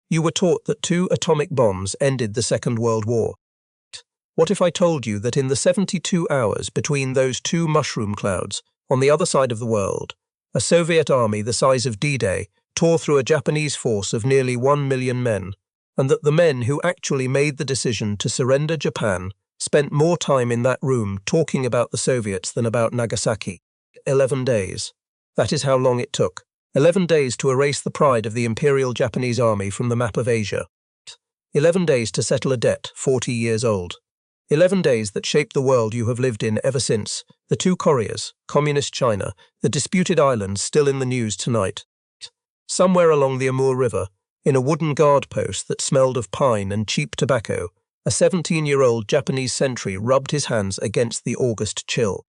You were taught that 2 atomic bombs ended the Second World War. What if I told you that in the 72 hours between those 2 mushroom clouds, on the other side of the world, a Soviet army the size of D-Day tore through a Japanese force of nearly 1 million men, and that the men who actually made the decision to surrender Japan spent more time in that room talking about the Soviets than about Nagasaki? 11 days. That is how long it took. 11 days to erase the pride of the Imperial Japanese Army from the map of Asia. 11 days to settle a debt 40 years old. 11 days that shaped the world you have lived in ever since. The 2 Koreas, Communist China, the disputed islands still in the news tonight. Somewhere along the Amur River, in a wooden guard post that smelled of pine and cheap tobacco, a 17-year-old Japanese sentry rubbed his hands against the August chill.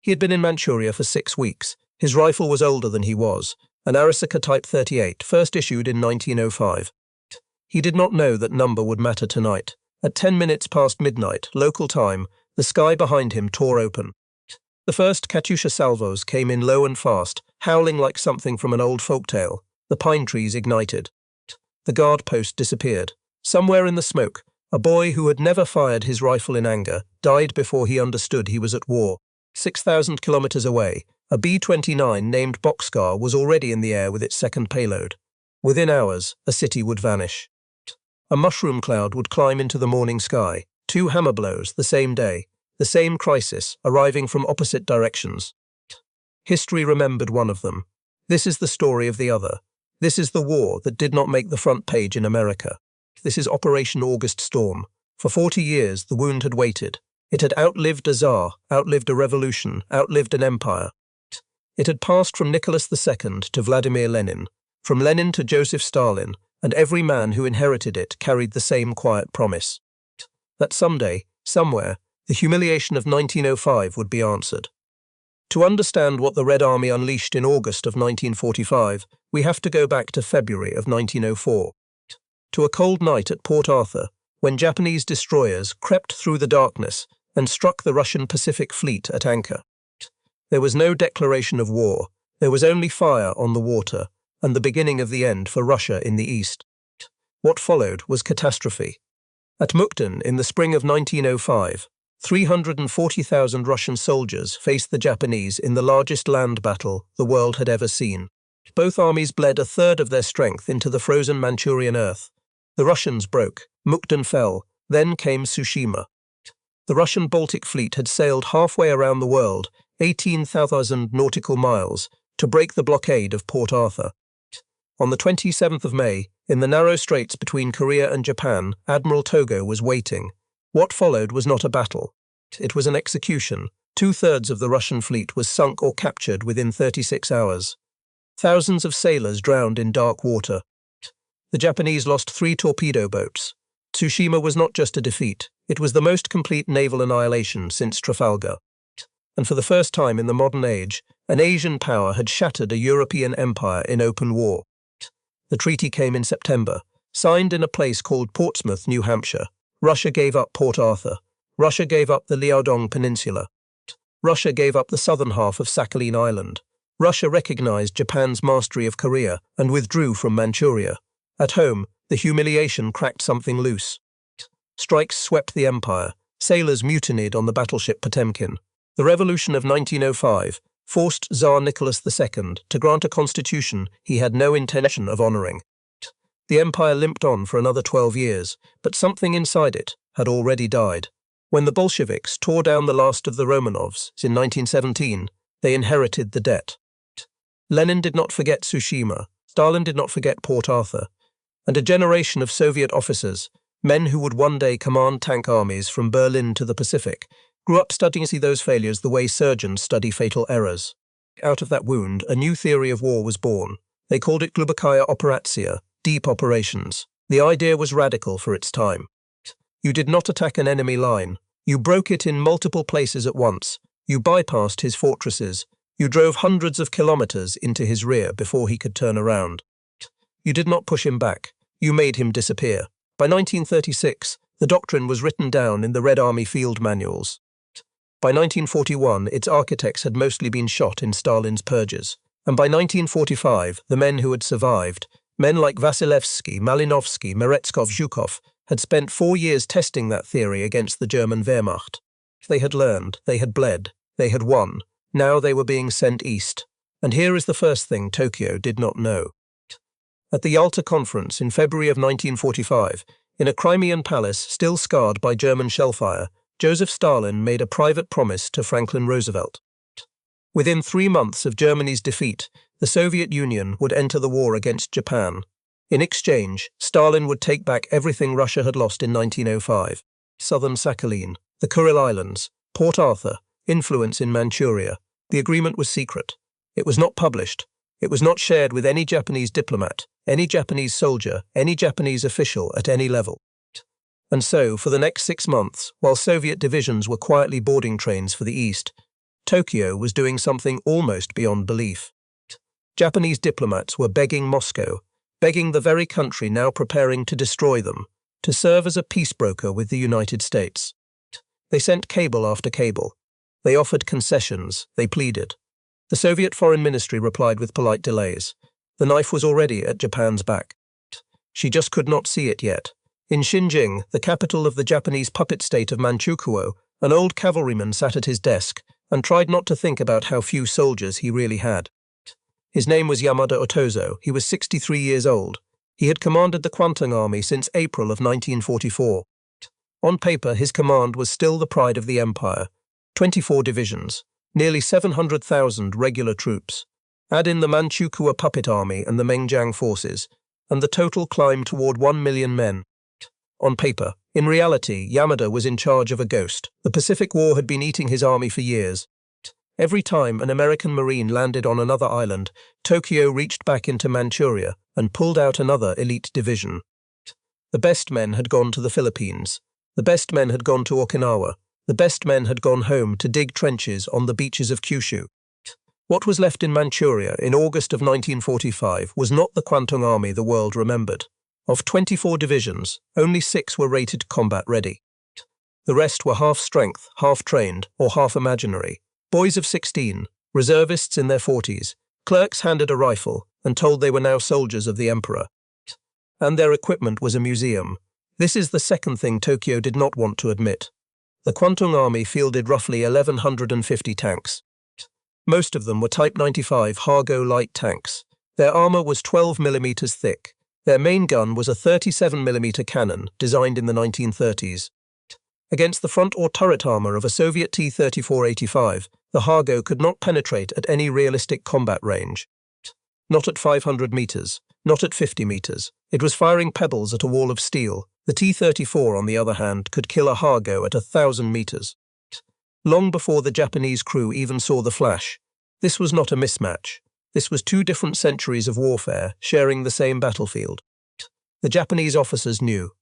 He had been in Manchuria for 6 weeks. His rifle was older than he was, an Arisaka Type 38, first issued in 1905. He did not know that number would matter tonight. At 10 minutes past midnight, local time, the sky behind him tore open. The first Katyusha salvos came in low and fast, howling like something from an old folktale. The pine trees ignited. The guard post disappeared. Somewhere in the smoke, a boy who had never fired his rifle in anger died before he understood he was at war. 6,000 kilometers away, a B-29 named Boxcar was already in the air with its second payload. Within hours, a city would vanish. A mushroom cloud would climb into the morning sky. 2 hammer blows the same day. The same crisis, arriving from opposite directions. History remembered one of them. This is the story of the other. This is the war that did not make the front page in America. This is Operation August Storm. For 40 years, the wound had waited. It had outlived a czar, outlived a revolution, outlived an empire. It had passed from Nicholas II to Vladimir Lenin, from Lenin to Joseph Stalin, and every man who inherited it carried the same quiet promise. That someday, somewhere, the humiliation of 1905 would be answered. To understand what the Red Army unleashed in August of 1945, we have to go back to February of 1904. To a cold night at Port Arthur, when Japanese destroyers crept through the darkness and struck the Russian Pacific Fleet at anchor. There was no declaration of war, there was only fire on the water, and the beginning of the end for Russia in the east. What followed was catastrophe. At Mukden, in the spring of 1905, 340,000 Russian soldiers faced the Japanese in the largest land battle the world had ever seen. Both armies bled a third of their strength into the frozen Manchurian earth. The Russians broke, Mukden fell, then came Tsushima. The Russian Baltic Fleet had sailed halfway around the world, 18,000 nautical miles, to break the blockade of Port Arthur. On the 27th of May, in the narrow straits between Korea and Japan, Admiral Togo was waiting. What followed was not a battle. It was an execution. 2/3 of the Russian fleet was sunk or captured within 36 hours. Thousands of sailors drowned in dark water. The Japanese lost 3 torpedo boats. Tsushima was not just a defeat, it was the most complete naval annihilation since Trafalgar. And for the first time in the modern age, an Asian power had shattered a European empire in open war. The treaty came in September, signed in a place called Portsmouth, New Hampshire. Russia gave up Port Arthur. Russia gave up the Liaodong Peninsula. Russia gave up the southern half of Sakhalin Island. Russia recognized Japan's mastery of Korea and withdrew from Manchuria. At home, the humiliation cracked something loose. Strikes swept the empire. Sailors mutinied on the battleship Potemkin. The revolution of 1905 forced Tsar Nicholas II to grant a constitution he had no intention of honoring. The empire limped on for another 12 years, but something inside it had already died. When the Bolsheviks tore down the last of the Romanovs in 1917, they inherited the debt. Lenin did not forget Tsushima, Stalin did not forget Port Arthur, and a generation of Soviet officers, men who would one day command tank armies from Berlin to the Pacific, grew up studying those failures the way surgeons study fatal errors. Out of that wound, a new theory of war was born. They called it Glubokaya Operatia, deep operations. The idea was radical for its time. You did not attack an enemy line. You broke it in multiple places at once. You bypassed his fortresses. You drove hundreds of kilometers into his rear before he could turn around. You did not push him back. You made him disappear. By 1936, the doctrine was written down in the Red Army field manuals. By 1941, its architects had mostly been shot in Stalin's purges. And by 1945, the men who had survived, Men like Vasilevsky, Malinovsky, Meretskov, Zhukov had spent 4 years testing that theory against the German Wehrmacht. They had learned, they had bled, they had won. Now they were being sent east. And here is the first thing Tokyo did not know. At the Yalta Conference in February of 1945, in a Crimean palace still scarred by German shellfire, Joseph Stalin made a private promise to Franklin Roosevelt. Within 3 months of Germany's defeat, the Soviet Union would enter the war against Japan. In exchange, Stalin would take back everything Russia had lost in 1905: southern Sakhalin, the Kuril Islands, Port Arthur, influence in Manchuria. The agreement was secret. It was not published. It was not shared with any Japanese diplomat, any Japanese soldier, any Japanese official at any level. And so, for the next 6 months, while Soviet divisions were quietly boarding trains for the east, Tokyo was doing something almost beyond belief. Japanese diplomats were begging Moscow, begging the very country now preparing to destroy them, to serve as a peace broker with the United States. They sent cable after cable. They offered concessions. They pleaded. The Soviet Foreign Ministry replied with polite delays. The knife was already at Japan's back. She just could not see it yet. In Xinjiang, the capital of the Japanese puppet state of Manchukuo, an old cavalryman sat at his desk and tried not to think about how few soldiers he really had. His name was Yamada Otozo. He was 63 years old. He had commanded the Kwantung army since April of 1944. On paper, his command was still the pride of the empire. 24 divisions, nearly 700,000 regular troops. Add in the Manchukuo puppet army and the Mudanjiang forces, and the total climbed toward 1 million men. On paper. In reality, Yamada was in charge of a ghost. The Pacific War had been eating his army for years. Every time an American Marine landed on another island, Tokyo reached back into Manchuria and pulled out another elite division. The best men had gone to the Philippines. The best men had gone to Okinawa. The best men had gone home to dig trenches on the beaches of Kyushu. What was left in Manchuria in August of 1945 was not the Kwantung army the world remembered. Of 24 divisions, only 6 were rated combat ready. The rest were half strength, half trained, or half imaginary. Boys of 16, reservists in their 40s, clerks handed a rifle and told they were now soldiers of the emperor. And their equipment was a museum. This is the second thing Tokyo did not want to admit. The Kwantung army fielded roughly 1,150 tanks. Most of them were Type 95 Hargo light tanks. Their armor was 12 mm thick. Their main gun was a 37 mm cannon designed in the 1930s. Against the front or turret armor of a Soviet T-34-85, the Hargo could not penetrate at any realistic combat range. Not at 500 meters, not at 50 meters. It was firing pebbles at a wall of steel. The T-34, on the other hand, could kill a Hargo at 1,000 meters. Long before the Japanese crew even saw the flash, this was not a mismatch. This was 2 different centuries of warfare sharing the same battlefield. The Japanese officers knew.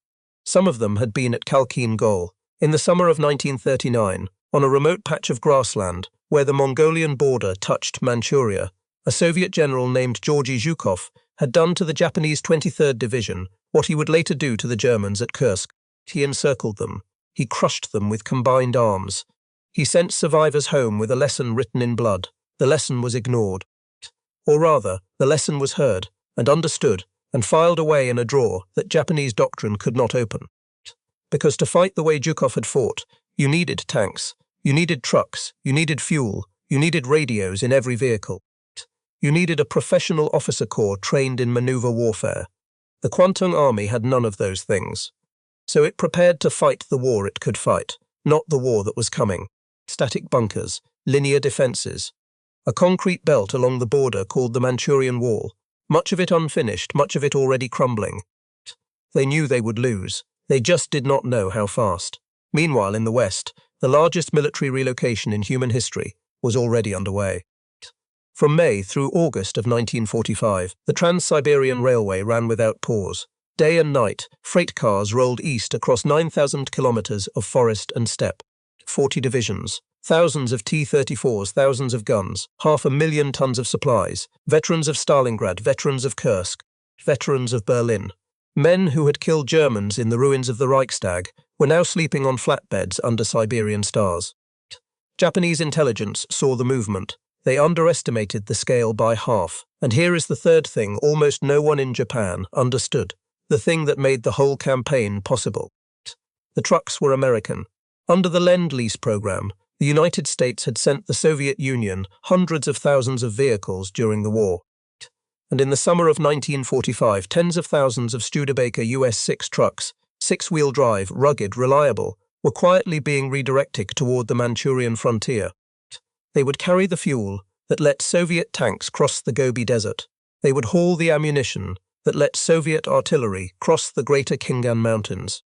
Some of them had been at Khalkhin Gol. In the summer of 1939, on a remote patch of grassland where the Mongolian border touched Manchuria, a Soviet general named Georgy Zhukov had done to the Japanese 23rd Division what he would later do to the Germans at Kursk. He encircled them. He crushed them with combined arms. He sent survivors home with a lesson written in blood. The lesson was ignored. Or rather, the lesson was heard and understood and filed away in a drawer that Japanese doctrine could not open. Because to fight the way Zhukov had fought, you needed tanks, you needed trucks, you needed fuel, you needed radios in every vehicle. You needed a professional officer corps trained in maneuver warfare. The Kwantung army had none of those things. So it prepared to fight the war it could fight, not the war that was coming. Static bunkers, linear defenses, a concrete belt along the border called the Manchurian Wall, much of it unfinished, much of it already crumbling. They knew they would lose. They just did not know how fast. Meanwhile, in the West, the largest military relocation in human history was already underway. From May through August of 1945, the Trans-Siberian Railway ran without pause. Day and night, freight cars rolled east across 9,000 kilometers of forest and steppe. 40 divisions, thousands of T-34s, thousands of guns, 500,000 tons of supplies, veterans of Stalingrad, veterans of Kursk, veterans of Berlin. Men who had killed Germans in the ruins of the Reichstag were now sleeping on flatbeds under Siberian stars. Japanese intelligence saw the movement. They underestimated the scale by half. And here is the third thing almost no one in Japan understood, the thing that made the whole campaign possible. The trucks were American. Under the Lend-Lease program, the United States had sent the Soviet Union hundreds of thousands of vehicles during the war. And in the summer of 1945, tens of thousands of Studebaker US-6 trucks, six-wheel drive, rugged, reliable, were quietly being redirected toward the Manchurian frontier. They would carry the fuel that let Soviet tanks cross the Gobi Desert. They would haul the ammunition that let Soviet artillery cross the greater Khingan Mountains.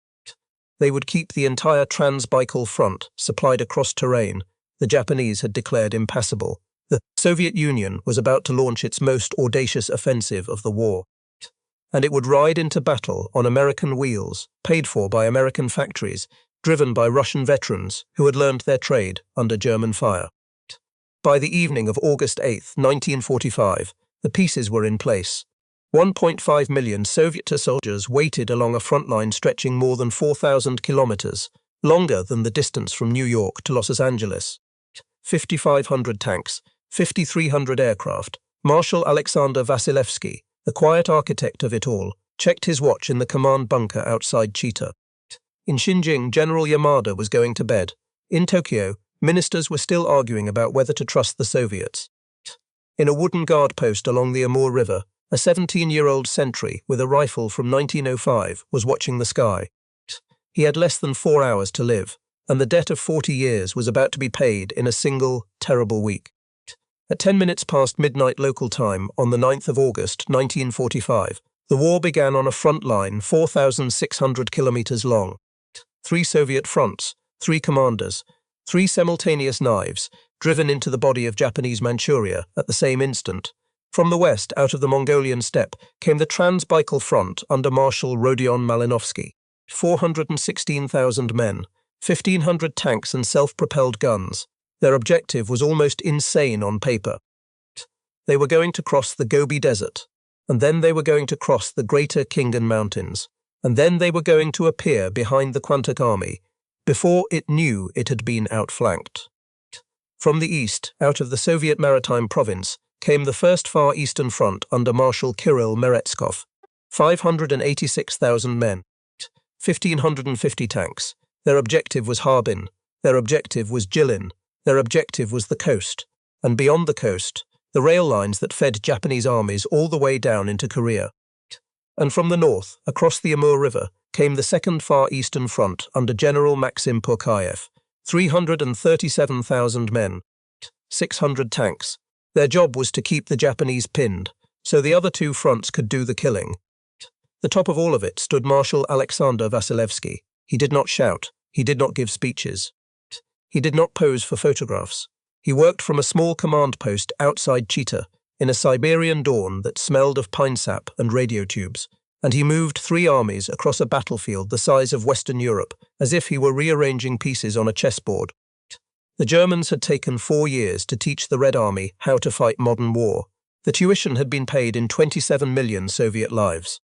They would keep the entire Trans-Baikal front supplied across terrain the Japanese had declared impassable. The Soviet Union was about to launch its most audacious offensive of the war. And it would ride into battle on American wheels, paid for by American factories, driven by Russian veterans who had learned their trade under German fire. By the evening of August 8, 1945, the pieces were in place. 1.5 million Soviet soldiers waited along a front line stretching more than 4,000 kilometers, longer than the distance from New York to Los Angeles. 5,500 tanks, 5,300 aircraft. Marshal Alexander Vasilevsky, the quiet architect of it all, checked his watch in the command bunker outside Chita. In Xinjiang, General Yamada was going to bed. In Tokyo, ministers were still arguing about whether to trust the Soviets. In a wooden guard post along the Amur River, a 17-year-old sentry with a rifle from 1905 was watching the sky. He had less than 4 hours to live, and the debt of 40 years was about to be paid in a single, terrible week. At 10 minutes past midnight local time on the 9th of August, 1945, the war began on a front line 4,600 kilometers long. 3 Soviet fronts, 3 commanders, 3 simultaneous knives, driven into the body of Japanese Manchuria at the same instant. From the west, out of the Mongolian steppe, came the Trans-Baikal front under Marshal Rodion Malinovsky. 416,000 men, 1,500 tanks and self-propelled guns. Their objective was almost insane on paper. They were going to cross the Gobi Desert, and then they were going to cross the greater Khingan Mountains, and then they were going to appear behind the Kwantung army, before it knew it had been outflanked. From the east, out of the Soviet maritime province, came the First Far Eastern Front under Marshal Kirill Meretskov, 586,000 men, 1,550 tanks. Their objective was Harbin, their objective was Jilin, their objective was the coast, and beyond the coast, the rail lines that fed Japanese armies all the way down into Korea. And from the north, across the Amur River, came the Second Far Eastern Front under General Maxim Pourkayev, 337,000 men, 600 tanks. Their job was to keep the Japanese pinned, so the other 2 fronts could do the killing. The top of all of it stood Marshal Alexander Vasilevsky. He did not shout. He did not give speeches. He did not pose for photographs. He worked from a small command post outside Chita, in a Siberian dawn that smelled of pine sap and radio tubes, and he moved 3 armies across a battlefield the size of Western Europe, as if he were rearranging pieces on a chessboard. The Germans had taken 4 years to teach the Red Army how to fight modern war. The tuition had been paid in 27 million Soviet lives.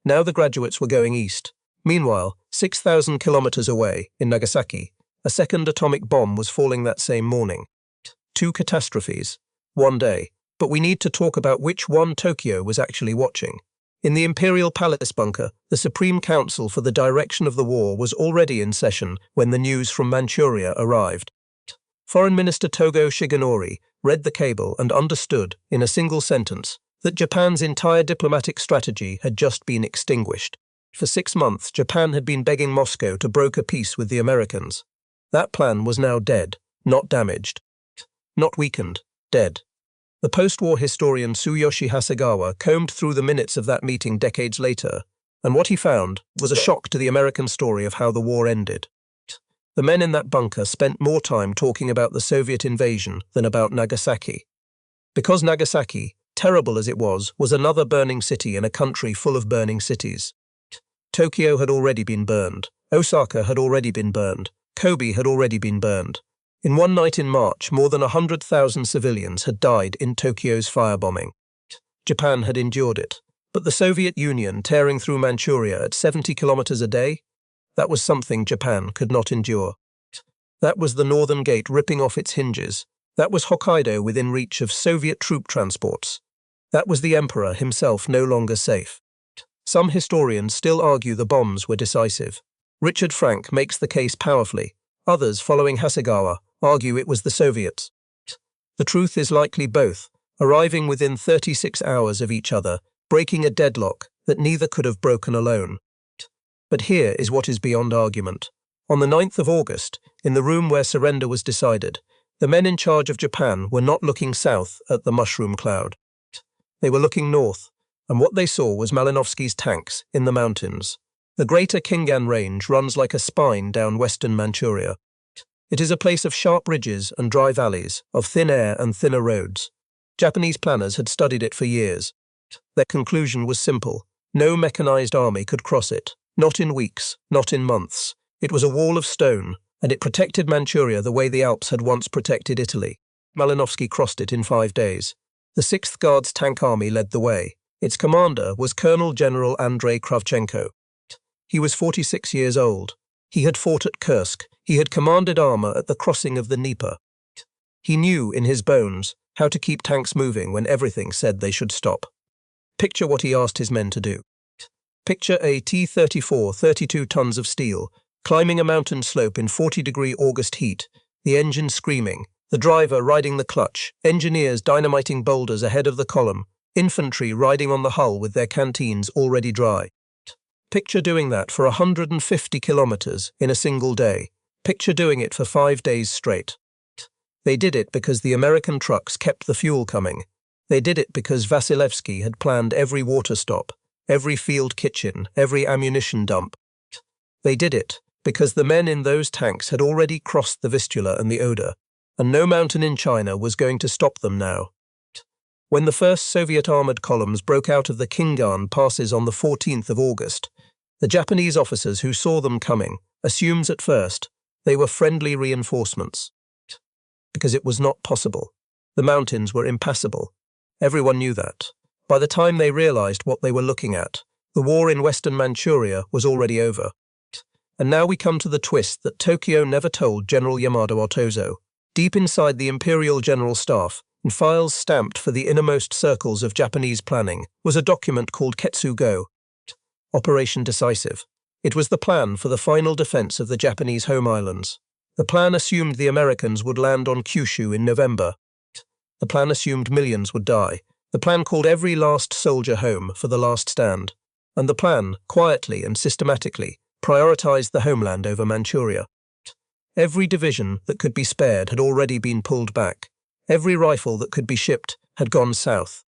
Now the graduates were going east. Meanwhile, 6,000 kilometers away, in Nagasaki, a second atomic bomb was falling that same morning. 2 catastrophes, 1 day. But we need to talk about which one Tokyo was actually watching. In the Imperial Palace bunker, the Supreme Council for the direction of the war was already in session when the news from Manchuria arrived. Foreign Minister Togo Shigenori read the cable and understood, in a single sentence, that Japan's entire diplomatic strategy had just been extinguished. For 6 months, Japan had been begging Moscow to broker peace with the Americans. That plan was now dead, not damaged. Not weakened, dead. The post-war historian Tsuyoshi Hasegawa combed through the minutes of that meeting decades later, and what he found was a shock to the American story of how the war ended. The men in that bunker spent more time talking about the Soviet invasion than about Nagasaki. Because Nagasaki, terrible as it was another burning city in a country full of burning cities. Tokyo had already been burned. Osaka had already been burned. Kobe had already been burned. In one night in March, more than 100,000 civilians had died in Tokyo's firebombing. Japan had endured it. But the Soviet Union tearing through Manchuria at 70 kilometers a day? That was something Japan could not endure. That was the Northern Gate ripping off its hinges. That was Hokkaido within reach of Soviet troop transports. That was the emperor himself no longer safe. Some historians still argue the bombs were decisive. Richard Frank makes the case powerfully. Others, following Hasegawa, argue it was the Soviets. The truth is likely both, arriving within 36 hours of each other, breaking a deadlock that neither could have broken alone. But here is what is beyond argument. On the 9th of August, in the room where surrender was decided, the men in charge of Japan were not looking south at the mushroom cloud. They were looking north, and what they saw was Malinovsky's tanks in the mountains. The greater Khingan range runs like a spine down western Manchuria. It is a place of sharp ridges and dry valleys, of thin air and thinner roads. Japanese planners had studied it for years. Their conclusion was simple. No mechanized army could cross it. Not in weeks, not in months. It was a wall of stone, and it protected Manchuria the way the Alps had once protected Italy. Malinovsky crossed it in 5 days. The 6th Guards Tank Army led the way. Its commander was Colonel General Andrei Kravchenko. He was 46 years old. He had fought at Kursk. He had commanded armor at the crossing of the Dnieper. He knew in his bones how to keep tanks moving when everything said they should stop. Picture what he asked his men to do. Picture a T-34, 32 tons of steel, climbing a mountain slope in 40-degree August heat, the engine screaming, the driver riding the clutch, engineers dynamiting boulders ahead of the column, infantry riding on the hull with their canteens already dry. Picture doing that for 150 kilometers in a single day. Picture doing it for 5 days straight. They did it because the American trucks kept the fuel coming. They did it because Vasilevsky had planned every water stop, every field kitchen, every ammunition dump. They did it because the men in those tanks had already crossed the Vistula and the Oder, and no mountain in China was going to stop them now. When the first Soviet armored columns broke out of the Khingan passes on the 14th of August, the Japanese officers who saw them coming assumed at first they were friendly reinforcements. Because it was not possible. The mountains were impassable. Everyone knew that. By the time they realized what they were looking at, the war in western Manchuria was already over. And now we come to the twist that Tokyo never told General Yamada Otozo. Deep inside the Imperial General Staff, in files stamped for the innermost circles of Japanese planning, was a document called Ketsugo, Operation Decisive. It was the plan for the final defense of the Japanese home islands. The plan assumed the Americans would land on Kyushu in November. The plan assumed millions would die. The plan called every last soldier home for the last stand. And the plan, quietly and systematically, prioritized the homeland over Manchuria. Every division that could be spared had already been pulled back. Every rifle that could be shipped had gone south.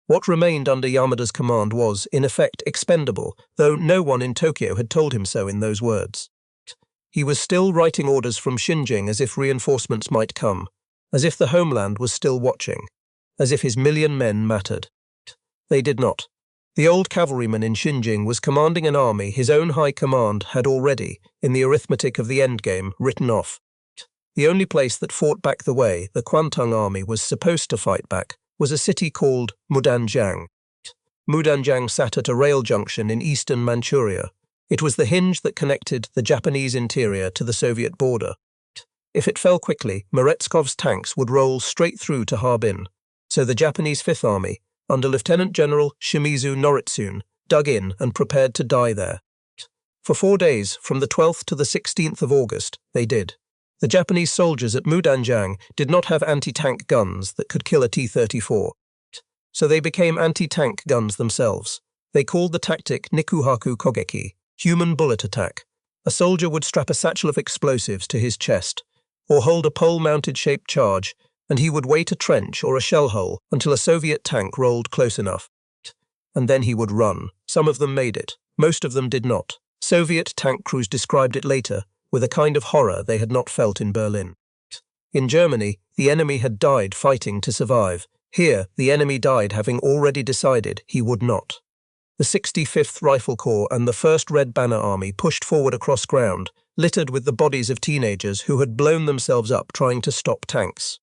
What remained under Yamada's command was, in effect, expendable, though no one in Tokyo had told him so in those words. He was still writing orders from Xinjiang as if reinforcements might come, as if the homeland was still watching, as if his 1,000,000 men mattered. They did not. The old cavalryman in Xinjiang was commanding an army his own high command had already, in the arithmetic of the endgame, written off. The only place that fought back the way the Kwantung army was supposed to fight back was a city called Mudanjiang. Mudanjiang sat at a rail junction in eastern Manchuria. It was the hinge that connected the Japanese interior to the Soviet border. If it fell quickly, Meretskov's tanks would roll straight through to Harbin. So the Japanese Fifth Army, under Lieutenant General Shimizu Noritsune, dug in and prepared to die there. For 4 days, from the 12th to the 16th of August, they did. The Japanese soldiers at Mudanjiang did not have anti-tank guns that could kill a T-34. So they became anti-tank guns themselves. They called the tactic Nikuhaku Kogeki, human bullet attack. A soldier would strap a satchel of explosives to his chest, or hold a pole-mounted shaped charge, and he would wait a trench or a shell hole until a Soviet tank rolled close enough. And then he would run. Some of them made it. Most of them did not. Soviet tank crews described it later with a kind of horror they had not felt in Berlin. In Germany, the enemy had died fighting to survive. Here, the enemy died having already decided he would not. The 65th Rifle Corps and the 1st Red Banner Army pushed forward across ground, littered with the bodies of teenagers who had blown themselves up trying to stop tanks.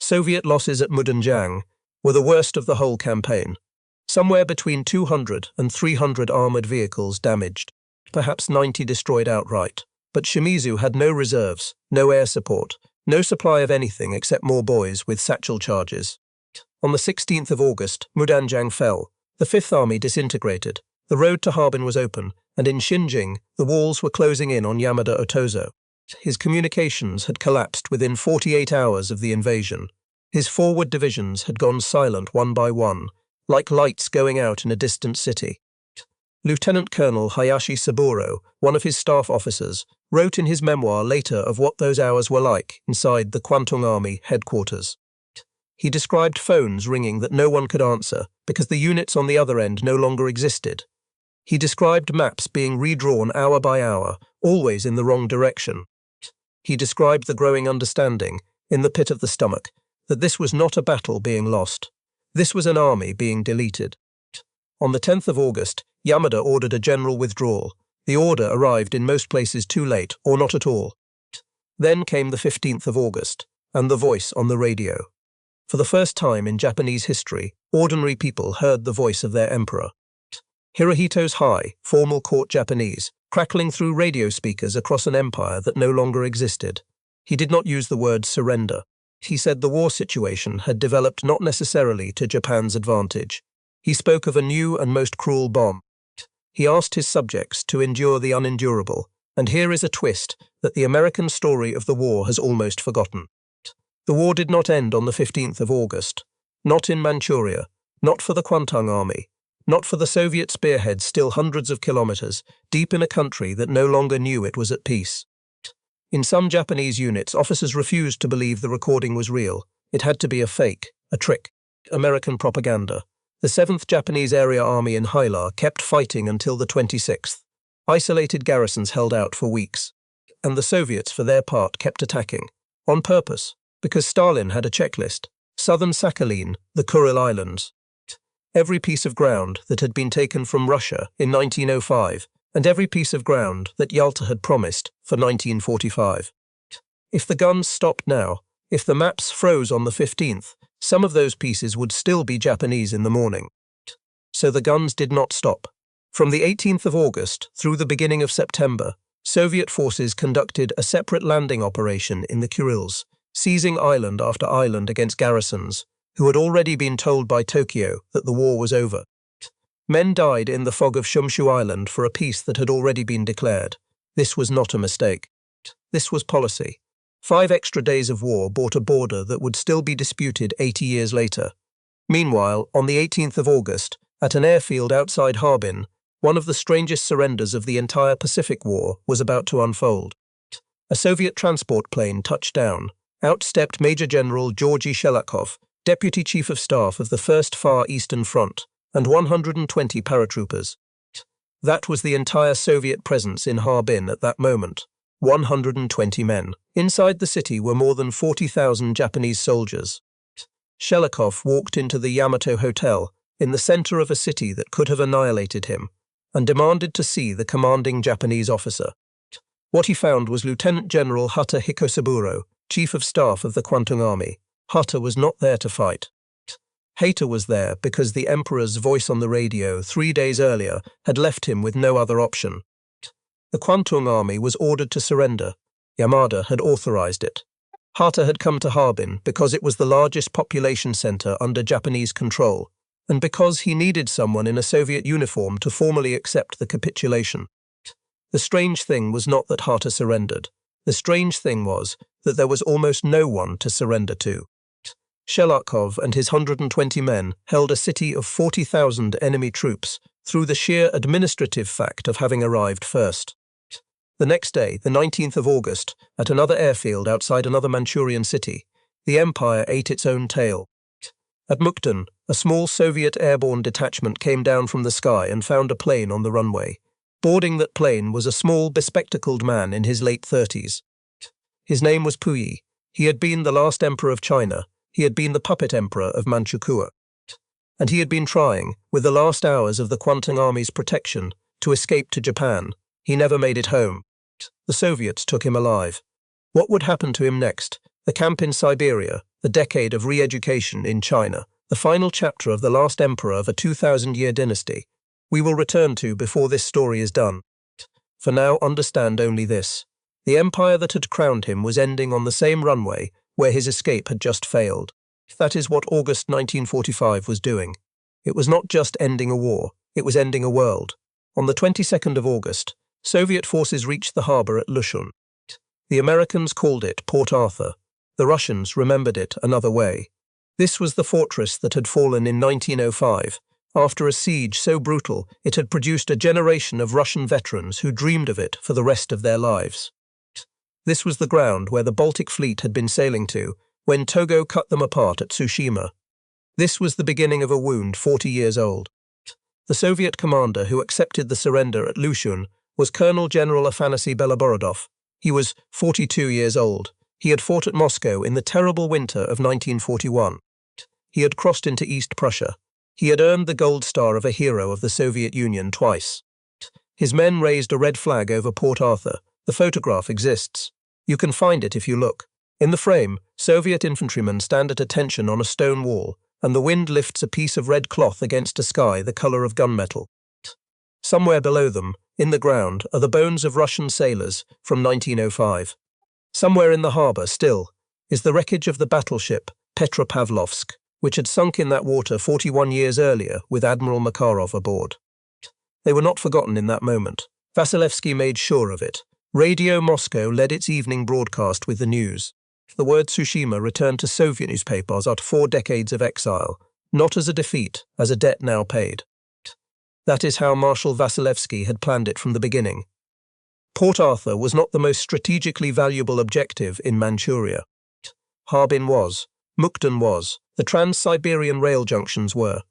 Soviet losses at Mudanjiang were the worst of the whole campaign. Somewhere between 200 and 300 armoured vehicles damaged, perhaps 90 destroyed outright. But Shimizu had no reserves, no air support, No supply of anything except more boys with satchel charges. On the 16th of August, Mudanjiang fell. The Fifth Army disintegrated. The road to Harbin was open, and in Xinjiang, the walls were closing in on Yamada Otozo. His communications had collapsed within 48 hours of the invasion. His forward divisions had gone silent one by one, like lights going out in a distant city. Lieutenant Colonel Hayashi Saburo, one of his staff officers, wrote in his memoir later of what those hours were like inside the Kwantung Army headquarters. He described phones ringing that no one could answer because the units on the other end no longer existed. He described maps being redrawn hour by hour, always in the wrong direction. He described the growing understanding, in the pit of the stomach, that this was not a battle being lost. This was an army being deleted. On the 10th of August, Yamada ordered a general withdrawal. The order arrived in most places too late, or not at all. Then came the 15th of August, and the voice on the radio. For the first time in Japanese history, ordinary people heard the voice of their emperor. Hirohito's high, formal court Japanese, crackling through radio speakers across an empire that no longer existed. He did not use the word surrender. He said the war situation had developed not necessarily to Japan's advantage. He spoke of a new and most cruel bomb. He asked his subjects to endure the unendurable, and here is a twist that the American story of the war has almost forgotten. The war did not end on the 15th of August. Not in Manchuria, not for the Kwantung Army, not for the Soviet spearheads still hundreds of kilometers, deep in a country that no longer knew it was at peace. In some Japanese units, officers refused to believe the recording was real. It had to be a fake, a trick, American propaganda. The 7th Japanese Area Army in Hylar kept fighting until the 26th. Isolated garrisons held out for weeks. And the Soviets, for their part, kept attacking. On purpose, because Stalin had a checklist. Southern Sakhalin, the Kuril Islands. Every piece of ground that had been taken from Russia in 1905, and every piece of ground that Yalta had promised for 1945. If the guns stopped now, if the maps froze on the 15th, some of those pieces would still be Japanese in the morning. So the guns did not stop. From the 18th of August through the beginning of September, Soviet forces conducted a separate landing operation in the Kurils, seizing island after island against garrisons, who had already been told by Tokyo that the war was over. Men died in the fog of Shumshu Island for a peace that had already been declared. This was not a mistake. This was policy. 5 extra days of war bought a border that would still be disputed 80 years later. Meanwhile, on the 18th of August, at an airfield outside Harbin, one of the strangest surrenders of the entire Pacific War was about to unfold. A Soviet transport plane touched down. Out stepped Major General Georgy Shelakov, Deputy Chief of Staff of the 1st Far Eastern Front, and 120 paratroopers. That was the entire Soviet presence in Harbin at that moment. 120 men. Inside the city were more than 40,000 Japanese soldiers. Shelakov walked into the Yamato Hotel, in the center of a city that could have annihilated him, and demanded to see the commanding Japanese officer. What he found was Lieutenant General Hata Hikosaburo, Chief of Staff of the Kwantung Army. Hata was not there to fight. Hata was there because the Emperor's voice on the radio 3 days earlier had left him with no other option. The Kwantung Army was ordered to surrender. Yamada had authorized it. Hata had come to Harbin because it was the largest population center under Japanese control, and because he needed someone in a Soviet uniform to formally accept the capitulation. The strange thing was not that Hata surrendered. The strange thing was that there was almost no one to surrender to. Shelakov and his 120 men held a city of 40,000 enemy troops through the sheer administrative fact of having arrived first. The next day, the 19th of August, at another airfield outside another Manchurian city, the empire ate its own tail. At Mukden, a small Soviet airborne detachment came down from the sky and found a plane on the runway. Boarding that plane was a small, bespectacled man in his late 30s. His name was Puyi. He had been the last emperor of China. He had been the puppet emperor of Manchukuo. And he had been trying, with the last hours of the Kwantung Army's protection, to escape to Japan. He never made it home. The Soviets took him alive. What would happen to him next? The camp in Siberia, the decade of re-education in China, the final chapter of the last emperor of a 2,000-year dynasty. We will return to before this story is done. For now, understand only this. The empire that had crowned him was ending on the same runway where his escape had just failed. That is what August 1945 was doing. It was not just ending a war, it was ending a world. On the 22nd of August, Soviet forces reached the harbour at Lushun. The Americans called it Port Arthur. The Russians remembered it another way. This was the fortress that had fallen in 1905, after a siege so brutal it had produced a generation of Russian veterans who dreamed of it for the rest of their lives. This was the ground where the Baltic fleet had been sailing to when Togo cut them apart at Tsushima. This was the beginning of a wound 40 years old. The Soviet commander who accepted the surrender at Lushun was Colonel General Afanasy Beloborodov. He was 42 years old. He had fought at Moscow in the terrible winter of 1941. He had crossed into East Prussia. He had earned the Gold Star of a hero of the Soviet Union twice. His men raised a red flag over Port Arthur. The photograph exists. You can find it if you look. In the frame, Soviet infantrymen stand at attention on a stone wall, and the wind lifts a piece of red cloth against a sky the colour of gunmetal. Somewhere below them, in the ground, are the bones of Russian sailors from 1905. Somewhere in the harbour, still, is the wreckage of the battleship Petropavlovsk, which had sunk in that water 41 years earlier with Admiral Makarov aboard. They were not forgotten in that moment. Vasilevsky made sure of it. Radio Moscow led its evening broadcast with the news. The word Tsushima returned to Soviet newspapers after 4 decades of exile, not as a defeat, as a debt now paid. That is how Marshal Vasilevsky had planned it from the beginning. Port Arthur was not the most strategically valuable objective in Manchuria. Harbin was, Mukden was, the Trans-Siberian rail junctions were.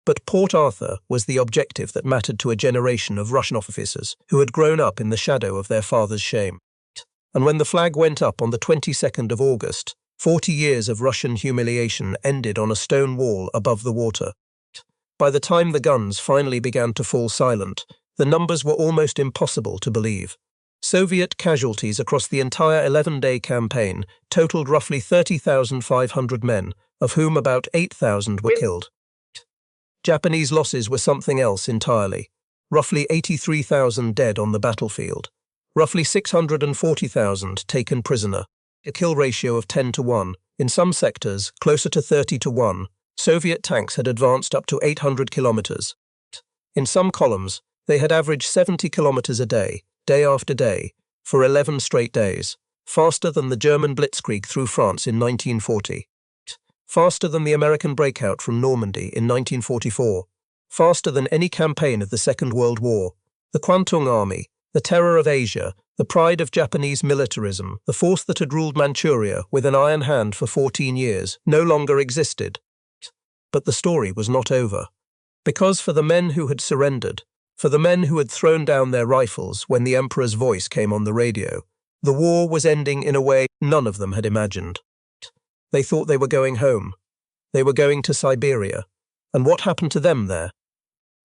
But Port Arthur was the objective that mattered to a generation of Russian officers who had grown up in the shadow of their father's shame. And when the flag went up on the 22nd of August, 40 years of Russian humiliation ended on a stone wall above the water. By the time the guns finally began to fall silent, the numbers were almost impossible to believe. Soviet casualties across the entire 11-day campaign totaled roughly 30,500 men, of whom about 8,000 were killed. Japanese losses were something else entirely. Roughly 83,000 dead on the battlefield. Roughly 640,000 taken prisoner. A kill ratio of 10-1. In some sectors, closer to 30-1. Soviet tanks had advanced up to 800 kilometers. In some columns, they had averaged 70 kilometers a day, day after day, for 11 straight days. Faster than the German blitzkrieg through France in 1940. Faster than the American breakout from Normandy in 1944, faster than any campaign of the Second World War. The Kwantung Army, the terror of Asia, the pride of Japanese militarism, the force that had ruled Manchuria with an iron hand for 14 years, no longer existed. But the story was not over. Because for the men who had surrendered, for the men who had thrown down their rifles when the Emperor's voice came on the radio, the war was ending in a way none of them had imagined. They thought they were going home. They were going to Siberia. And what happened to them there?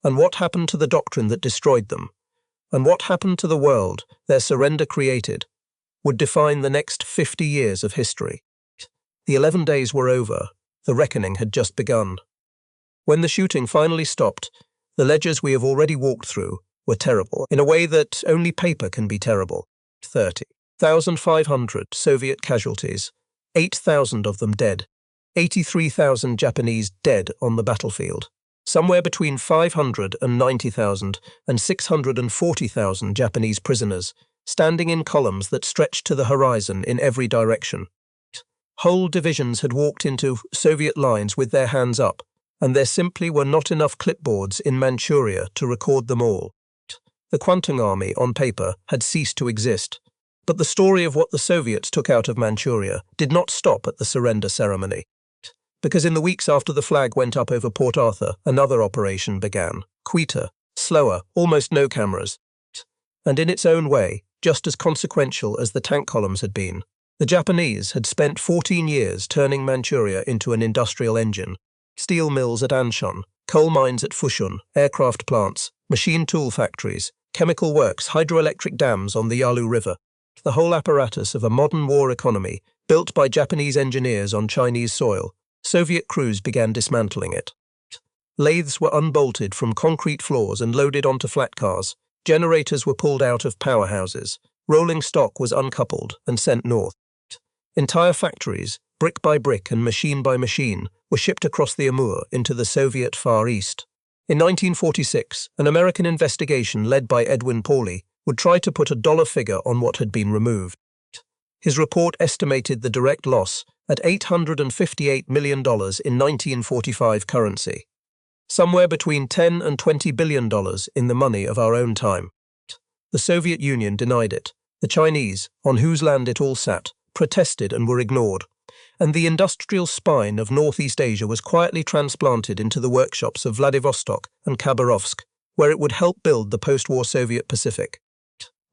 And what happened to the doctrine that destroyed them? And what happened to the world their surrender created would define the next 50 years of history. The 11 days were over. The reckoning had just begun. When the shooting finally stopped, the ledgers we have already walked through were terrible, in a way that only paper can be terrible. 30,500 Soviet casualties. 8,000 of them dead, 83,000 Japanese dead on the battlefield, somewhere between 590,000 and 640,000 Japanese prisoners, standing in columns that stretched to the horizon in every direction. Whole divisions had walked into Soviet lines with their hands up, and there simply were not enough clipboards in Manchuria to record them all. The Kwantung Army, on paper, had ceased to exist. But the story of what the Soviets took out of Manchuria did not stop at the surrender ceremony. Because in the weeks after the flag went up over Port Arthur, another operation began. Quieter, slower, almost no cameras. And in its own way, just as consequential as the tank columns had been. The Japanese had spent 14 years turning Manchuria into an industrial engine. Steel mills at Anshan, coal mines at Fushun, aircraft plants, machine tool factories, chemical works, hydroelectric dams on the Yalu River. The whole apparatus of a modern war economy, built by Japanese engineers on Chinese soil, Soviet crews began dismantling it. Lathes were unbolted from concrete floors and loaded onto flat cars. Generators were pulled out of powerhouses. Rolling stock was uncoupled and sent north. Entire factories, brick by brick and machine by machine, were shipped across the Amur into the Soviet Far East. In 1946, an American investigation led by Edwin Pauley would try to put a dollar figure on what had been removed. His report estimated the direct loss at $858 million in 1945 currency, somewhere between $10 and $20 billion in the money of our own time. The Soviet Union denied it. The Chinese, on whose land it all sat, protested and were ignored, and the industrial spine of Northeast Asia was quietly transplanted into the workshops of Vladivostok and Khabarovsk, where it would help build the post-war Soviet Pacific.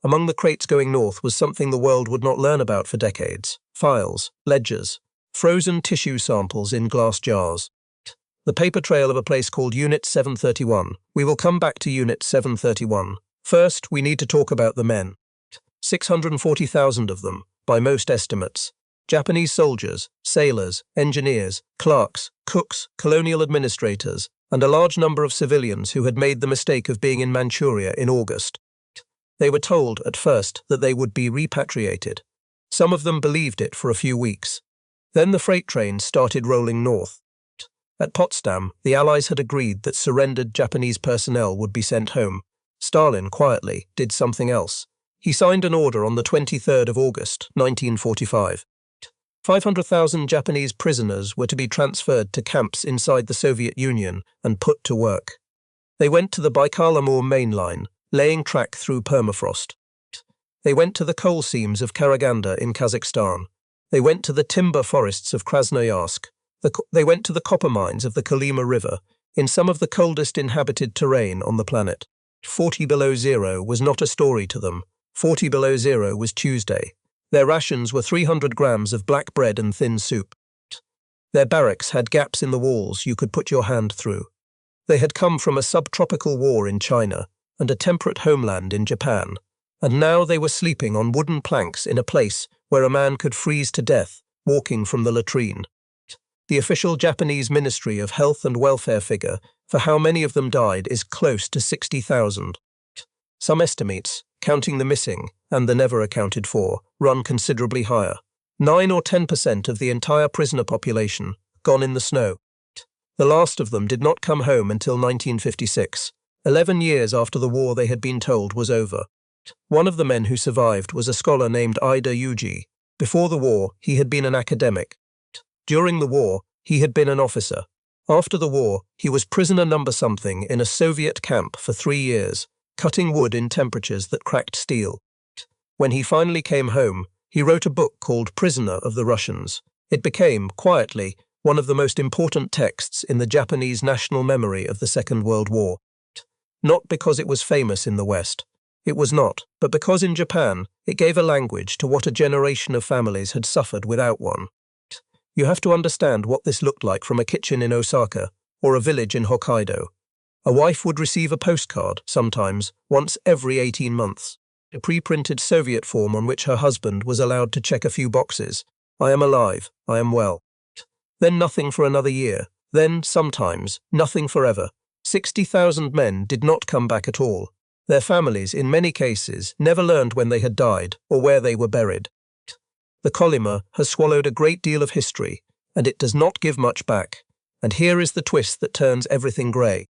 Among the crates going north was something the world would not learn about for decades: files, ledgers, frozen tissue samples in glass jars. The paper trail of a place called Unit 731. We will come back to Unit 731. First, we need to talk about the men. 640,000 of them, by most estimates. Japanese soldiers, sailors, engineers, clerks, cooks, colonial administrators, and a large number of civilians who had made the mistake of being in Manchuria in August. They were told at first that they would be repatriated. Some of them believed it for a few weeks. Then the freight trains started rolling north. At Potsdam, the Allies had agreed that surrendered Japanese personnel would be sent home. Stalin, quietly, did something else. He signed an order on the 23rd of August, 1945. 500,000 Japanese prisoners were to be transferred to camps inside the Soviet Union and put to work. They went to the Baikal-Amur main line, laying track through permafrost. They went to the coal seams of Karaganda in Kazakhstan. They went to the timber forests of Krasnoyarsk. They went to the copper mines of the Kolyma River, in some of the coldest inhabited terrain on the planet. 40 below zero was not a story to them. 40 below zero was Tuesday. Their rations were 300 grams of black bread and thin soup. Their barracks had gaps in the walls you could put your hand through. They had come from a subtropical war in China and a temperate homeland in Japan, and now they were sleeping on wooden planks in a place where a man could freeze to death walking from the latrine. The official Japanese Ministry of Health and Welfare figure for how many of them died is close to 60,000. Some estimates, counting the missing and the never accounted for, run considerably higher. 9 or 10% of the entire prisoner population gone in the snow. The last of them did not come home until 1956, 11 years after the war they had been told was over. One of the men who survived was a scholar named Ida Yuji. Before the war, he had been an academic. During the war, he had been an officer. After the war, he was prisoner number something in a Soviet camp for 3 years, cutting wood in temperatures that cracked steel. When he finally came home, he wrote a book called Prisoner of the Russians. It became, quietly, one of the most important texts in the Japanese national memory of the Second World War. Not because it was famous in the West. It was not, but because in Japan, it gave a language to what a generation of families had suffered without one. You have to understand what this looked like from a kitchen in Osaka or a village in Hokkaido. A wife would receive a postcard, sometimes, once every 18 months, a pre-printed Soviet form on which her husband was allowed to check a few boxes. I am alive, I am well. Then nothing for another year, then, sometimes, nothing forever. 60,000 men did not come back at all. Their families, in many cases, never learned when they had died or where they were buried. The Kolyma has swallowed a great deal of history, and it does not give much back. And here is the twist that turns everything grey.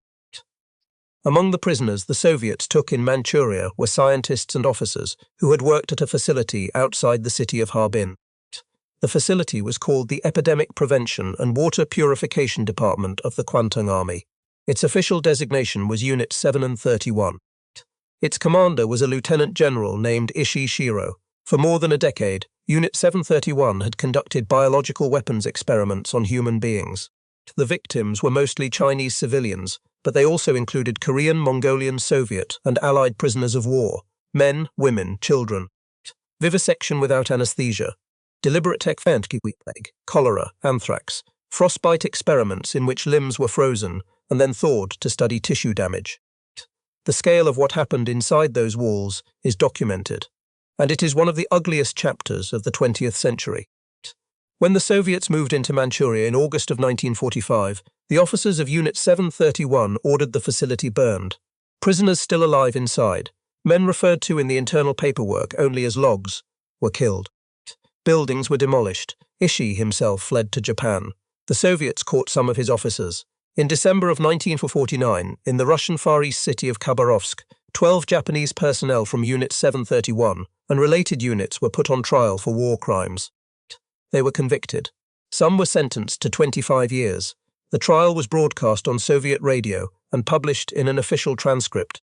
Among the prisoners the Soviets took in Manchuria were scientists and officers who had worked at a facility outside the city of Harbin. The facility was called the Epidemic Prevention and Water Purification Department of the Kwantung Army. Its official designation was Unit 731. Its commander was a lieutenant general named Ishii Shiro. For more than a decade, Unit 731 had conducted biological weapons experiments on human beings. The victims were mostly Chinese civilians, but they also included Korean, Mongolian, Soviet, and Allied prisoners of war, men, women, children. Vivisection without anesthesia, deliberate plague, cholera, anthrax, frostbite experiments in which limbs were frozen and then thawed to study tissue damage. The scale of what happened inside those walls is documented, and it is one of the ugliest chapters of the 20th century. When the Soviets moved into Manchuria in August of 1945, the officers of Unit 731 ordered the facility burned. Prisoners still alive inside, Men referred to in the internal paperwork only as logs were killed. Buildings were demolished. Ishii himself fled to Japan. The Soviets caught some of his officers. In December of 1949, in the Russian Far East city of Khabarovsk, 12 Japanese personnel from Unit 731 and related units were put on trial for war crimes. They were convicted. Some were sentenced to 25 years. The trial was broadcast on Soviet radio and published in an official transcript.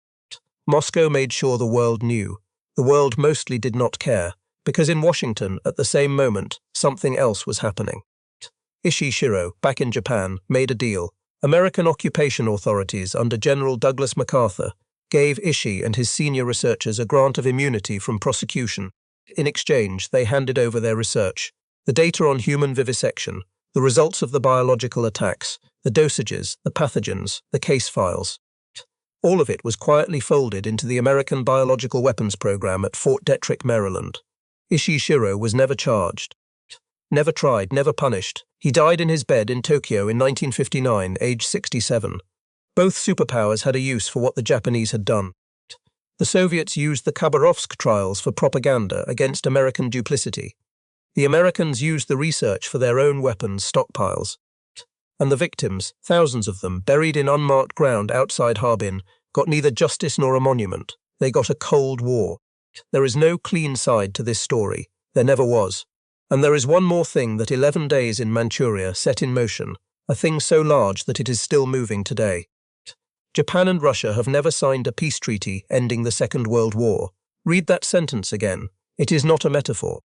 Moscow made sure the world knew. The world mostly did not care, because in Washington, at the same moment, something else was happening. Ishii Shiro, back in Japan, made a deal. American occupation authorities under General Douglas MacArthur gave Ishii and his senior researchers a grant of immunity from prosecution. In exchange, they handed over their research, the data on human vivisection, the results of the biological attacks, the dosages, the pathogens, the case files. All of it was quietly folded into the American Biological Weapons Program at Fort Detrick, Maryland. Ishii Shiro was never charged. Never tried, never punished. He died in his bed in Tokyo in 1959, age 67. Both superpowers had a use for what the Japanese had done. The Soviets used the Khabarovsk trials for propaganda against American duplicity. The Americans used the research for their own weapons stockpiles. And the victims, thousands of them, buried in unmarked ground outside Harbin, got neither justice nor a monument. They got a Cold War. There is no clean side to this story. There never was. And there is one more thing that 11 days in Manchuria set in motion, a thing so large that it is still moving today. Japan and Russia have never signed a peace treaty ending the Second World War. Read that sentence again. It is not a metaphor.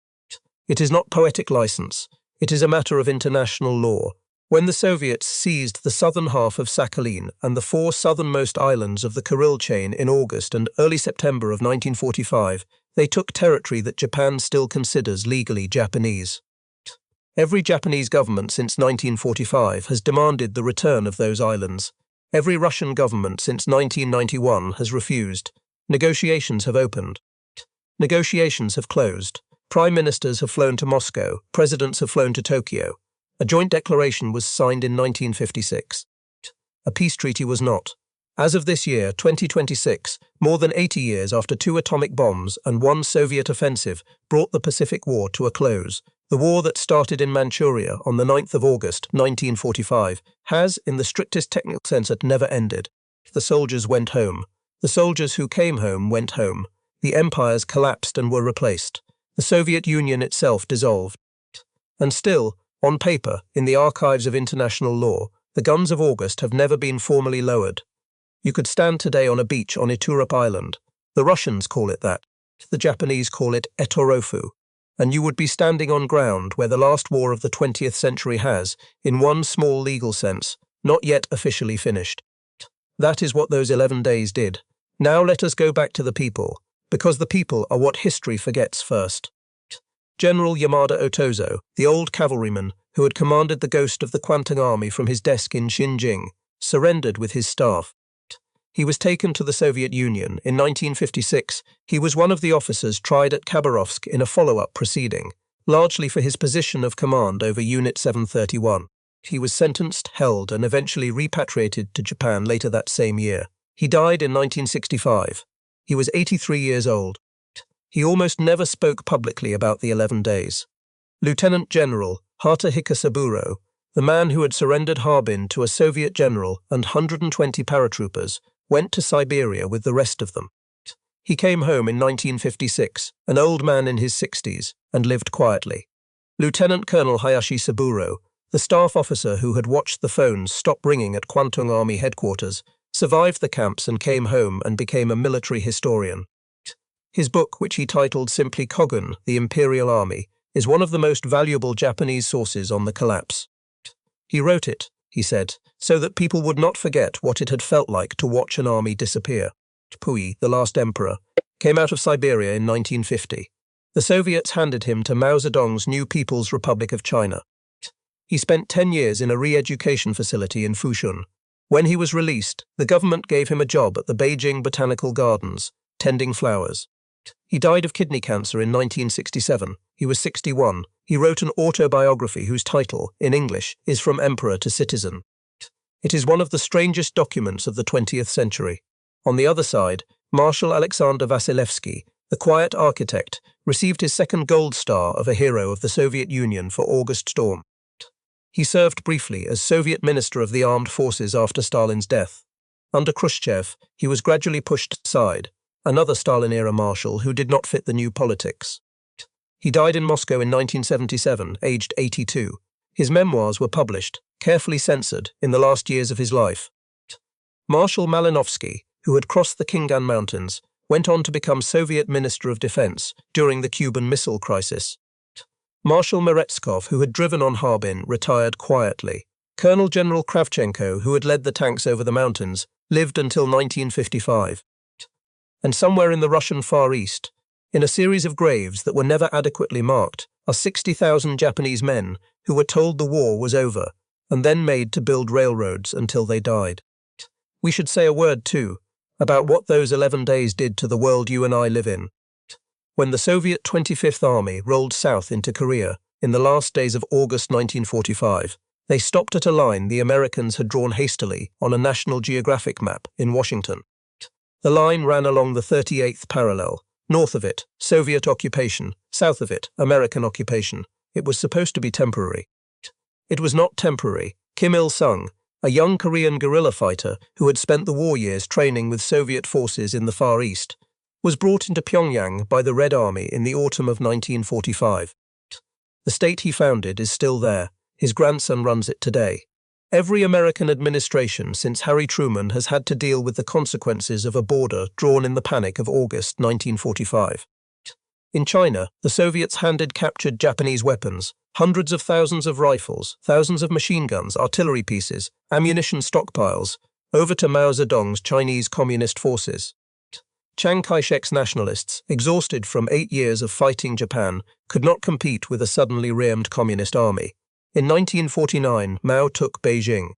It is not poetic license. It is a matter of international law. When the Soviets seized the southern half of Sakhalin and the 4 southernmost islands of the Kuril chain in August and early September of 1945, they took territory that Japan still considers legally Japanese. Every Japanese government since 1945 has demanded the return of those islands. Every Russian government since 1991 has refused. Negotiations have opened. Negotiations have closed. Prime ministers have flown to Moscow. Presidents have flown to Tokyo. A joint declaration was signed in 1956. A peace treaty was not. As of this year, 2026, more than 80 years after 2 atomic bombs and 1 Soviet offensive brought the Pacific War to a close, the war that started in Manchuria on the 9th of August, 1945, has, in the strictest technical sense, never ended. The soldiers went home. The soldiers who came home went home. The empires collapsed and were replaced. The Soviet Union itself dissolved. And still, on paper, in the archives of international law, the guns of August have never been formally lowered. You could stand today on a beach on Iturup Island. The Russians call it that. The Japanese call it Etorofu. And you would be standing on ground where the last war of the 20th century has, in one small legal sense, not yet officially finished. That is what those 11 days did. Now let us go back to the people, because the people are what history forgets first. General Yamada Otozo, the old cavalryman who had commanded the ghost of the Kwantung army from his desk in Xinjiang, surrendered with his staff. He was taken to the Soviet Union. In 1956, he was one of the officers tried at Khabarovsk in a follow-up proceeding, largely for his position of command over Unit 731. He was sentenced, held, and eventually repatriated to Japan later that same year. He died in 1965. He was 83 years old. He almost never spoke publicly about the 11 days. Lieutenant General Hayashi Saburo, the man who had surrendered Harbin to a Soviet general and 120 paratroopers, went to Siberia with the rest of them. He came home in 1956, an old man in his 60s, and lived quietly. Lieutenant Colonel Hayashi Saburo, the staff officer who had watched the phones stop ringing at Kwantung Army headquarters, survived the camps and came home and became a military historian. His book, which he titled simply Khingan, the Imperial Army, is one of the most valuable Japanese sources on the collapse. He wrote it, he said, so that people would not forget what it had felt like to watch an army disappear. Puyi, the last emperor, came out of Siberia in 1950. The Soviets handed him to Mao Zedong's New People's Republic of China. He spent 10 years in a re-education facility in Fushun. When he was released, the government gave him a job at the Beijing Botanical Gardens, tending flowers. He died of kidney cancer in 1967. He was 61. He wrote an autobiography whose title, in English, is From Emperor to Citizen. It is one of the strangest documents of the 20th century. On the other side, Marshal Alexander Vasilevsky, the quiet architect, received his second Gold Star of a Hero of the Soviet Union for August Storm. He served briefly as Soviet Minister of the Armed Forces after Stalin's death. Under Khrushchev, he was gradually pushed aside, another Stalin-era marshal who did not fit the new politics. He died in Moscow in 1977, aged 82. His memoirs were published, carefully censored, in the last years of his life. Marshal Malinovsky, who had crossed the Khingan Mountains, went on to become Soviet Minister of Defense during the Cuban Missile Crisis. Marshal Meretskov, who had driven on Harbin, retired quietly. Colonel General Kravchenko, who had led the tanks over the mountains, lived until 1955. And somewhere in the Russian Far East, in a series of graves that were never adequately marked, are 60,000 Japanese men who were told the war was over and then made to build railroads until they died. We should say a word, too, about what those 11 days did to the world you and I live in. When the Soviet 25th Army rolled south into Korea in the last days of August 1945, they stopped at a line the Americans had drawn hastily on a National Geographic map in Washington. The line ran along the 38th parallel. North of it, Soviet occupation. South of it, American occupation. It was supposed to be temporary. It was not temporary. Kim Il-sung, a young Korean guerrilla fighter who had spent the war years training with Soviet forces in the Far East, was brought into Pyongyang by the Red Army in the autumn of 1945. The state he founded is still there. His grandson runs it today. Every American administration since Harry Truman has had to deal with the consequences of a border drawn in the panic of August 1945. In China, the Soviets handed captured Japanese weapons, hundreds of thousands of rifles, thousands of machine guns, artillery pieces, ammunition stockpiles, over to Mao Zedong's Chinese Communist forces. Chiang Kai-shek's nationalists, exhausted from 8 years of fighting Japan, could not compete with a suddenly rearmed communist army. In 1949, Mao took Beijing.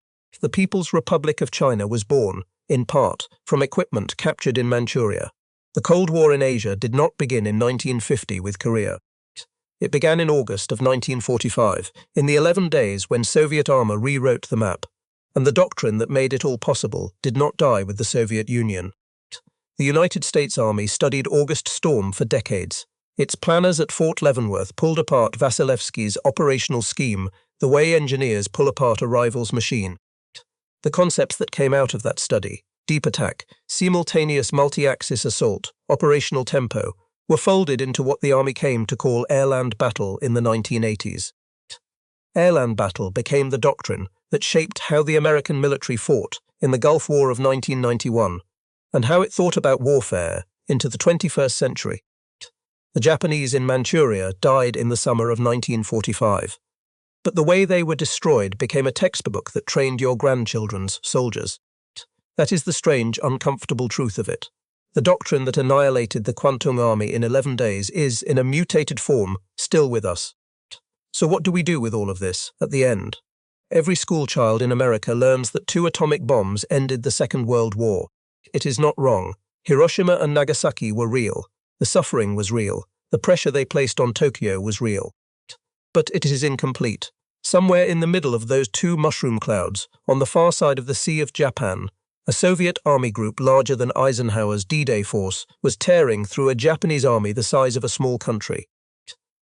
The People's Republic of China was born, in part, from equipment captured in Manchuria. The Cold War in Asia did not begin in 1950 with Korea. It began in August of 1945, in the 11 days when Soviet armor rewrote the map, and the doctrine that made it all possible did not die with the Soviet Union. The United States Army studied August Storm for decades. Its planners at Fort Leavenworth pulled apart Vasilevsky's operational scheme the way engineers pull apart a rival's machine. The concepts that came out of that study, deep attack, simultaneous multi-axis assault, operational tempo, were folded into what the Army came to call air-land battle in the 1980s. Air-land battle became the doctrine that shaped how the American military fought in the Gulf War of 1991 and how it thought about warfare into the 21st century. The Japanese in Manchuria died in the summer of 1945. But the way they were destroyed became a textbook that trained your grandchildren's soldiers. That is the strange, uncomfortable truth of it. The doctrine that annihilated the Kwantung army in 11 days is, in a mutated form, still with us. So what do we do with all of this, at the end? Every schoolchild in America learns that 2 atomic bombs ended the Second World War. It is not wrong. Hiroshima and Nagasaki were real. The suffering was real. The pressure they placed on Tokyo was real. But it is incomplete. Somewhere in the middle of those 2 mushroom clouds, on the far side of the Sea of Japan, a Soviet army group larger than Eisenhower's D-Day force was tearing through a Japanese army the size of a small country.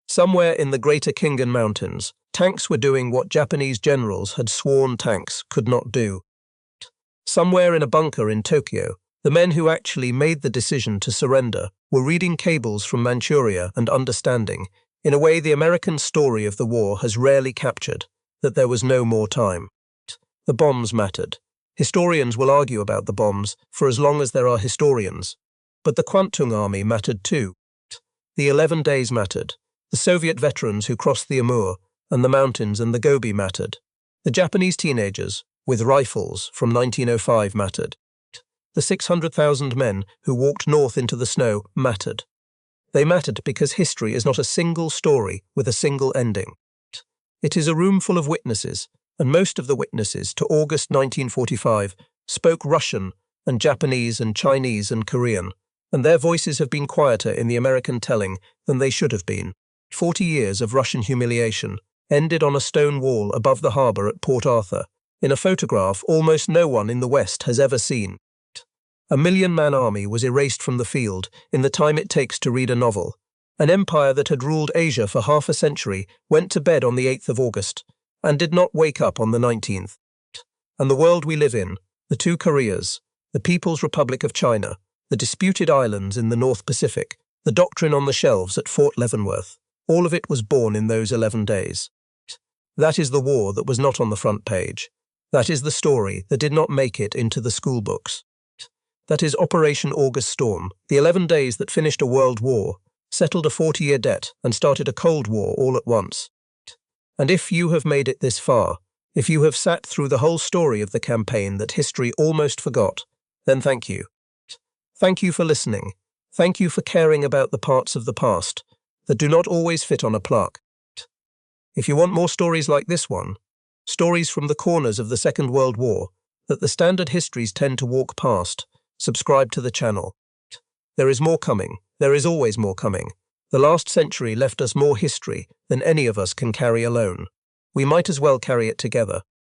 Somewhere in the greater Khingan Mountains, tanks were doing what Japanese generals had sworn tanks could not do. Somewhere in a bunker in Tokyo, the men who actually made the decision to surrender were reading cables from Manchuria and understanding, in a way the American story of the war has rarely captured, that there was no more time. The bombs mattered. Historians will argue about the bombs for as long as there are historians. But the Kwantung army mattered too. The 11 days mattered. The Soviet veterans who crossed the Amur and the mountains and the Gobi mattered. The Japanese teenagers, with rifles from 1905 mattered. The 600,000 men who walked north into the snow mattered. They mattered because history is not a single story with a single ending. It is a room full of witnesses, and most of the witnesses to August 1945 spoke Russian and Japanese and Chinese and Korean, and their voices have been quieter in the American telling than they should have been. 40 years of Russian humiliation ended on a stone wall above the harbour at Port Arthur, in a photograph almost no one in the West has ever seen. A million-man army was erased from the field in the time it takes to read a novel. An empire that had ruled Asia for half a century went to bed on the 8th of August and did not wake up on the 19th. And the world we live in, the two Koreas, the People's Republic of China, the disputed islands in the North Pacific, the doctrine on the shelves at Fort Leavenworth, all of it was born in those 11 days. That is the war that was not on the front page. That is the story that did not make it into the school books. That is Operation August Storm, the 11 days that finished a world war, settled a 40-year debt, and started a Cold War all at once. And if you have made it this far, if you have sat through the whole story of the campaign that history almost forgot, then thank you. Thank you for listening. Thank you for caring about the parts of the past that do not always fit on a plaque. If you want more stories like this one, stories from the corners of the Second World War that the standard histories tend to walk past, subscribe to the channel. There is more coming. There is always more coming. The last century left us more history than any of us can carry alone. We might as well carry it together.